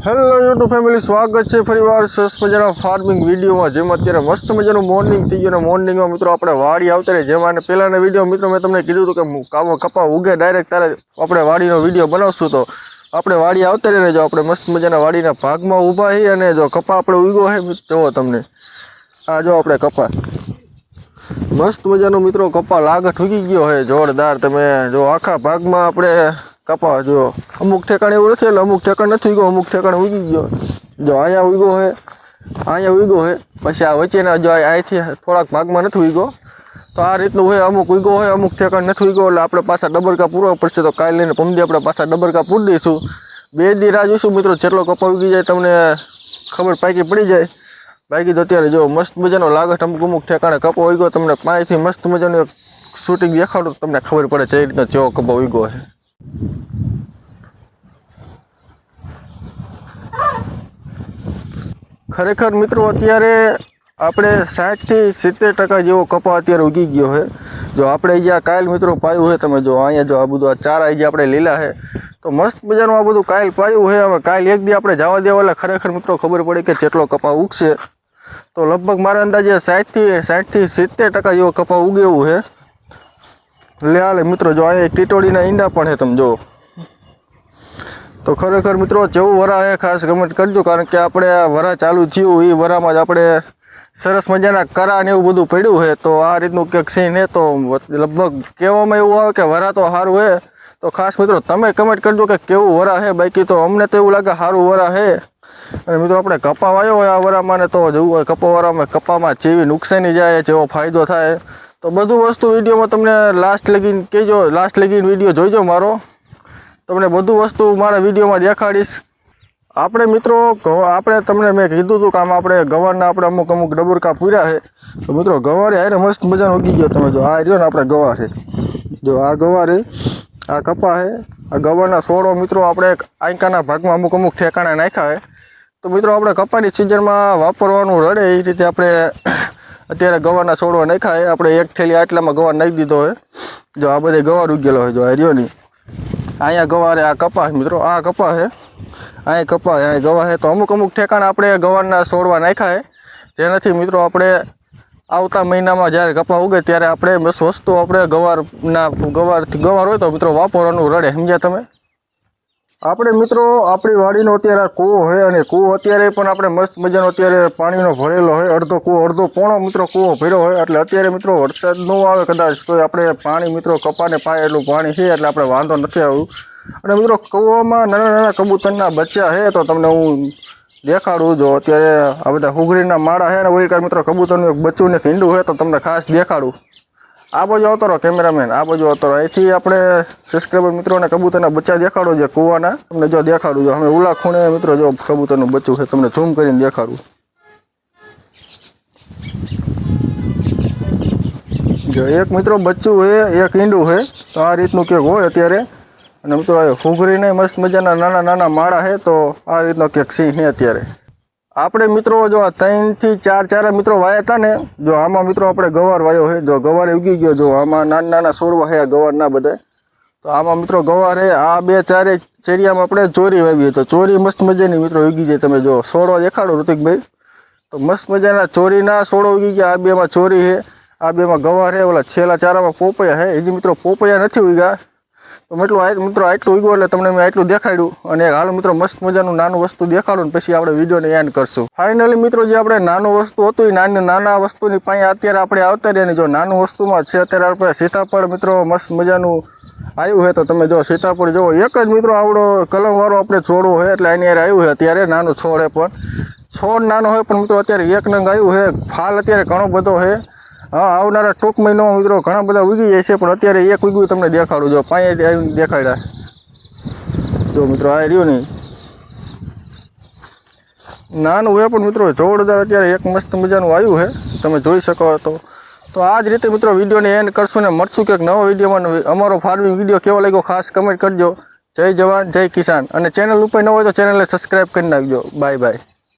Hello YouTube family, સ્વાગત છે ફરીવાર સરસ મજાના ફાર્મિંગ વિડીયોમાં। જેમાં અત્યારે મસ્ત મજાનું મોર્નિંગ થઈ ગયું અને મોર્નિંગમાં મિત્રો આપણે વાડી આવતા રહે। જેમાં પહેલાંના વિડીયો મિત્રો મેં તમને કીધું હતું કે કપા ઉગે ડાયરેક્ટ ત્યારે આપણે વાડીનો વિડીયો બનાવશું। તો આપણે વાડી આવતા રહે, જો આપણે મસ્ત મજાના વાડીના ભાગમાં ઊભા છીએ અને જો કપા આપણે ઉગ્યો છે જુઓ તમને, આ જો આપણે કપા મસ્ત મજાનો મિત્રો કપા લાગઠ ઉગી ગયો છે જોરદાર। તમે જો આખા ભાગમાં આપણે કપા જો અમુક ઠેકાણે એવું નથી, એટલે અમુક ઠેકાણે નથી ઉગ્યો, અમુક ઠેકાણે ઉગી ગયો। જો અહીંયા ઉગ્યો છે, અહીંયા ઉગ્યો છે, પછી આ વચ્ચેના જો અહીંથી થોડાક ભાગમાં નથી ઉગ્યો। તો આ રીતનું હોય, અમુક ઉગ્યો હોય, અમુક ઠેકાણે નથી ઉગ્યો, એટલે આપણે પાછા ડબરકા પૂરવા પડશે। તો કાલે લઈને પમદી આપણે પાછા ડબરકા પૂરી દઈશું। 2 દી રાહ જોઈશું મિત્રો, જેટલો કપા ઉગી જાય તમને ખબર પાકી પડી જાય। બાકી તો અત્યારે જો મસ્ત મજાનો લાગઠ અમુક ઠેકાણે કપો ઉગ્યો, તમને પાણીથી મસ્ત મજાનું શૂટિંગ દેખાડું, તમને ખબર પડે જે રીતનો જેવો કપો ઉગ્યો છે। ખરેખર મિત્રો અત્યારે આપણે 60 થી 70% જેવો કપા અત્યારે ઉગી ગયો છે। જો આપણે જ્યાં કાયલ મિત્રો પાયું છે, તમે જો અહીંયા જો આ બધું આ ચારા જે આપણે લીલા છે, તો મસ્ત મજાનું આ બધું કાયલ પાયું છે। હવે કાયલ એક દી આપણે જવા દેવા એટલે ખરેખર મિત્રો ખબર પડે કે જેટલો કપા ઉગશે। તો લગભગ મારા અંદાજે 60 થી 70% જેવો કપા ઉગે એવું છે। લે હાલે મિત્રો, જો અહીંયા ટીટોડીના ઈંડા પણ છે, તમે જો। તો ખરેખર મિત્રો જેવું વરા છે ખાસ કમેન્ટ કરજો, કારણ કે આપણે વરા ચાલુ થયું એ વરામાં જ આપણે સરસ મજાના કરા ને એવું બધું પડ્યું છે। તો આ રીતનું કંઈક સીન છે, તો લગભગ કહેવામાં એવું આવે કે વરા તો સારું છે। તો ખાસ મિત્રો તમે કમેન્ટ કરજો કે કેવું વરા છે। બાકી તો અમને તો એવું લાગે સારું વરા છે। અને મિત્રો આપણે કપા વાયો હોય આ વરામાં ને, તો જવું હોય કપાવાળામાં કપામાં જેવી નુકસાની જાય, જેવો ફાયદો થાય, તો બધું વસ્તુ વિડીયોમાં તમને લાસ્ટ લગીને કહેજો, લાસ્ટ લગીને વિડીયો જોઈજો મારો, તમને બધું વસ્તુ મારા વિડીયોમાં દેખાડીશ। આપણે મિત્રો તમને મેં કીધું હતું કે આમાં આપણે ગવારના આપણે અમુક ડબરકા પૂર્યા છે। તો મિત્રો ગવારે આરે મસ્ત મજાનો ઉગી ગયો, તમે જો આ રહ્યો ને આપણે ગવાર છે, જો આ ગવારે આ કપા છે, આ ગવારના છોડો મિત્રો આપણે આંકાના ભાગમાં અમુક ઠેકાણા નાખ્યા છે। તો મિત્રો આપણે કપાની સિઝનમાં વાપરવાનું રડે એ રીતે આપણે અત્યારે ગવારના છોડવા નાખ્યા છે। આપણે એક થેલી આટલામાં ગવાર નાખી દીધો છે। જો આ બધે ગવાર ઉગેલો હોય, જો આ રહ્યો નહીં, અહીંયા ગવારે આ કપા છે મિત્રો, આ કપા છે, અહીંયા કપા છે, અહીંયા ગવા છે। તો અમુક ઠેકાણા આપણે ગવારના છોડવા નાખ્યા છે, જેનાથી મિત્રો આપણે આવતા મહિનામાં જ્યારે કપા ઉગે ત્યારે આપણે બસ વસ્તુ આપણે ગવાર હોય તો મિત્રો વાપરવાનું રડે, સમજ્યા તમે। આપણે મિત્રો આપણી વાડીનો અત્યારે કૂવો છે, અને કૂવો અત્યારે પણ આપણે મસ્ત મજાનો અત્યારે પાણીનો ભરેલો હોય, અડધો પોણો મિત્રો કૂવો ભર્યો હોય। એટલે અત્યારે મિત્રો વરસાદ ન આવે કદાચ તો આપણે પાણી મિત્રો કપાને પાય એટલું પાણી છે, એટલે આપણે વાંધો નથી આવ્યું। અને મિત્રો કૂવામાં નાના કબૂતરના બચ્ચા છે, તો તમને હું દેખાડું। જો અત્યારે આ બધા હુગરીના માળા છે ને, ઓઈકાર મિત્રો કબૂતરનું એક બચ્ચું ને ખીંડું છે, તો તમને ખાસ દેખાડું। આ બાજુ આવતો રહો કેમેરામેન, આ બાજુ આવતો રહો, અહીંથી આપણે સબસ્ક્રાઈબર મિત્રોને કબૂતરના બચ્ચા દેખાડો જે કૂવાના, તમને જો દેખાડું। જો અમે ઉલા ખૂણે મિત્રો જો કબૂતરનું બચ્ચું છે, તમને ઝૂમ કરીને દેખાડું। જો એક મિત્રો બચ્ચું છે, એક ઈંડું છે, તો આ રીતનું કંઈક હોય અત્યારે। અને મિત્રો હુંઘરીને મસ્ત મજાના નાના માળા છે, તો આ રીતનો કંઈક સિંહ છે અત્યારે। આપણે મિત્રો જો 3 થી 4 ચારા મિત્રો વાયા હતા ને, જો આમાં મિત્રો આપણે ગવાર વાયો છે, જો ગવારે ઉગી ગયો, જો આમાં નાના છોડવા છે ગવારના બધા। તો આમાં મિત્રો ગવાર છે, આ 2-4 ચેરિયામાં આપણે ચોરી વાવી, તો ચોરી મસ્ત મજાની મિત્રો ઉગી જાય, તમે જો છોડવા દેખાડો ઋતિકભાઈ, તો મસ્ત મજાના ચોરીના છોડો ઉગી ગયા। આ 2માં ચોરી છે, આ 2માં ગવાર છે, ઓલા છેલ્લા ચારામાં પોપૈયા છે, હજી મિત્રો પોપૈયા નથી ઉગ્યા। તો મિત્રો આટલું ઉગ્યું એટલે તમને મેં આટલું દેખાડ્યું। અને હાલ મિત્રો મસ્ત મજાનું નાનું વસ્તુ દેખાડું ને પછી આપણે વિડીયોને એન્ડ કરશું। ફાઇનલી મિત્રો જે આપણે નાનું વસ્તુ હતું એ નાના વસ્તુની પાસે અત્યારે આપણે આવતા રહીએ, જો નાનું વસ્તુમાં છે અત્યારે આપણે સીતાફળ મિત્રો મસ્ત મજાનું આવ્યું છે। તો તમે જો સીતાફળ જુઓ, એક જ મિત્રો આવડો કલમવાળો આપણે છોડવો છે, એટલે એની યાર આવ્યું છે અત્યારે નાનું છોડ છે, પણ છોડ નાનો હોય પણ મિત્રો અત્યારે એક નંગ આવ્યું છે। ફાલ અત્યારે ઘણો બધો છે, હા આવનારા ટૂંક મહિનામાં મિત્રો ઘણા બધા ઉગી જાય છે, પણ અત્યારે એક ઉગ્યું તમને દેખાડું। જો પાણી આવીને દેખાડ્યા, જો મિત્રો આ રહ્યું નહીં, નાનું હોય પણ મિત્રો જોરદાર અત્યારે એક મસ્ત મજાનું આવ્યું છે, તમે જોઈ શકો। તો આ જ રીતે મિત્રો વિડીયોને એન્ડ કરશું ને મળશું કંઈક નવો વિડીયોમાં। અમારો ફાર્મિંગ વિડીયો કેવો લાગ્યો ખાસ કમેન્ટ કરજો। જય જવાન જય કિસાન, અને ચેનલ ઉપર ન હોય તો ચેનલને સબસ્ક્રાઈબ કરી નાખજો। Bye bye.